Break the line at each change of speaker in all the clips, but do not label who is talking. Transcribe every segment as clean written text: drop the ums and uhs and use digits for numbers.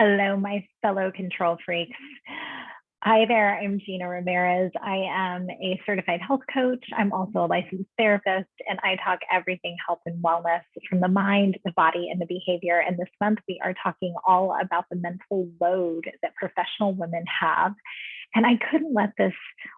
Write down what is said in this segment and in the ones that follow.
Hello, my fellow control freaks. Hi there, I'm Gina Ramirez. I am a certified health coach. I'm also a licensed therapist, and I talk everything health and wellness from the mind, the body, and the behavior. And this month, we are talking all about the mental load that professional women have. And I couldn't let this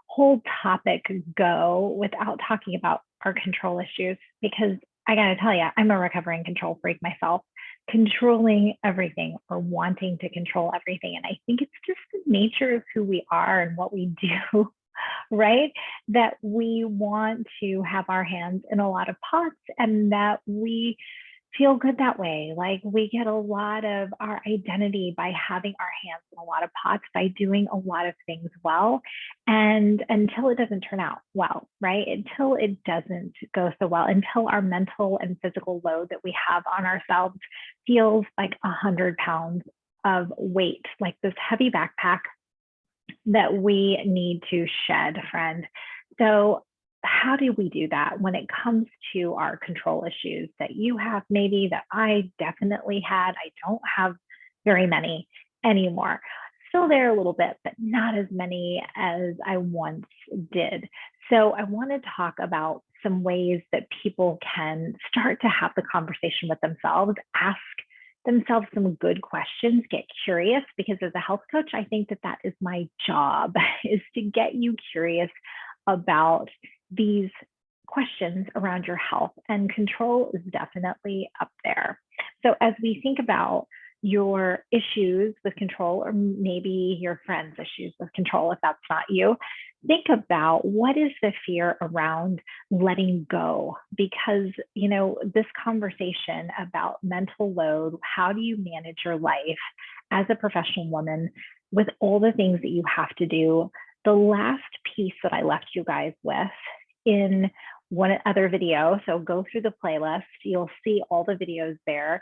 whole topic go without talking about our control issues because I got to tell you, I'm a recovering control freak myself, controlling everything or wanting to control everything. And I think it's just the nature of who we are and what we do, right? That we want to have our hands in a lot of pots and that we feel good that way. Like we get a lot of our identity by having our hands in a lot of pots, by doing a lot of things well. And until it doesn't turn out well, right? Until it doesn't go so well, until our mental and physical load that we have on ourselves feels like 100 pounds of weight, like this heavy backpack that we need to shed, friend. So how do we do that when it comes to our control issues that you have, maybe that I definitely had? I don't have very many anymore. Still there a little bit, but not as many as I once did. So I want to talk about some ways that people can start to have the conversation with themselves, ask themselves some good questions, get curious, because as a health coach, I think that that is my job, is to get you curious about these questions around your health, and control is definitely up there. So as we think about your issues with control, or maybe your friends' issues with control, if that's not you, think about what is the fear around letting go? Because, this conversation about mental load, how do you manage your life as a professional woman with all the things that you have to do? The last piece that I left you guys with in one other video, so go through the playlist, you'll see all the videos there.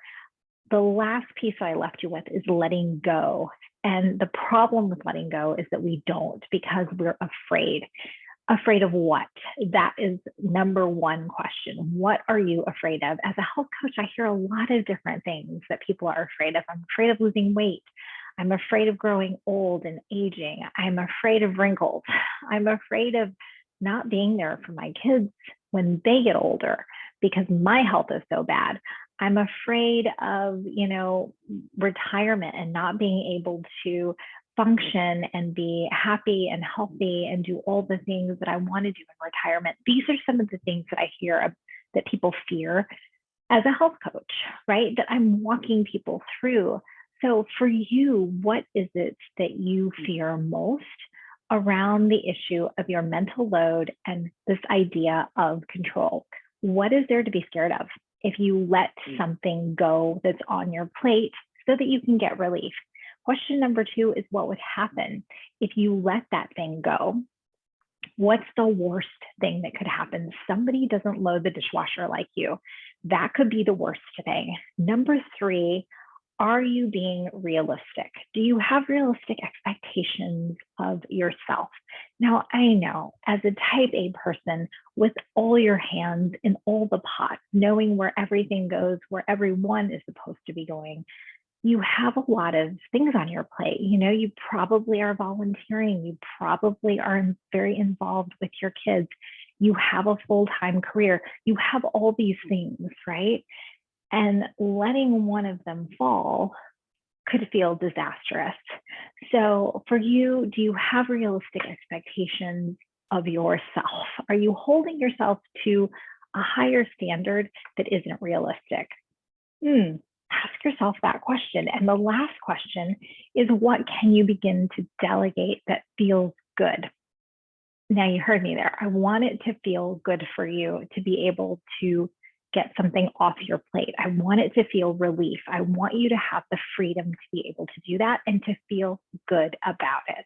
The last piece I left you with is letting go. And the problem with letting go is that we don't, because we're afraid. Afraid of what? That is number one question. What are you afraid of? As a health coach, I hear a lot of different things that people are afraid of. I'm afraid of losing weight. I'm afraid of growing old and aging. I'm afraid of wrinkles. I'm afraid of not being there for my kids when they get older because my health is so bad. I'm afraid of, retirement and not being able to function and be happy and healthy and do all the things that I want to do in retirement. These are some of the things that I hear that people fear as a health coach, right? That I'm walking people through. So for you, what is it that you fear most around the issue of your mental load and this idea of control? What is there to be scared of if you let something go that's on your plate so that you can get relief? Question number two is, what would happen if you let that thing go? What's the worst thing that could happen? Somebody doesn't load the dishwasher like you. That could be the worst thing. Number three, are you being realistic? Do you have realistic expectations of yourself? Now, I know as a type A person, with all your hands in all the pots, knowing where everything goes, where everyone is supposed to be going, you have a lot of things on your plate. You probably are volunteering. You probably are very involved with your kids. You have a full-time career. You have all these things, right? And letting one of them fall could feel disastrous. So for you, do you have realistic expectations of yourself? Are you holding yourself to a higher standard that isn't realistic? Ask yourself that question. And the last question is, what can you begin to delegate that feels good? Now, you heard me there. I want it to feel good for you to be able to get something off your plate. I want it to feel relief. I want you to have the freedom to be able to do that and to feel good about it.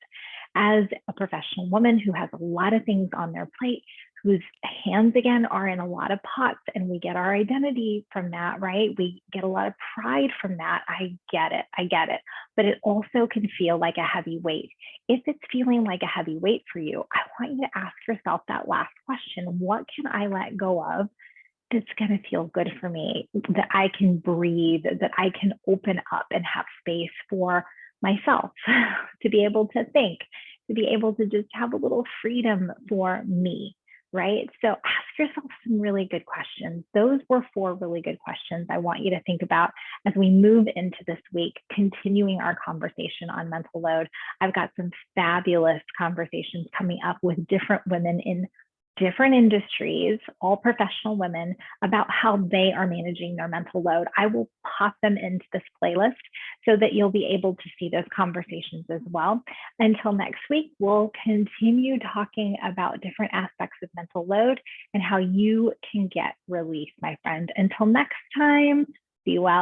As a professional woman who has a lot of things on their plate, whose hands again are in a lot of pots, and we get our identity from that, right? We get a lot of pride from that. I get it. But it also can feel like a heavy weight. If it's feeling like a heavy weight for you, I want you to ask yourself that last question: what can I let go of it's going to feel good for me, that I can breathe, that I can open up and have space for myself to be able to think, to be able to just have a little freedom for me, right? So ask yourself some really good questions. Those were 4 really good questions I want you to think about as we move into this week, continuing our conversation on mental load. I've got some fabulous conversations coming up with different women in different industries, all professional women, about how they are managing their mental load. I will pop them into this playlist so that you'll be able to see those conversations as well. Until next week, we'll continue talking about different aspects of mental load and how you can get relief, my friend. Until next time, be well.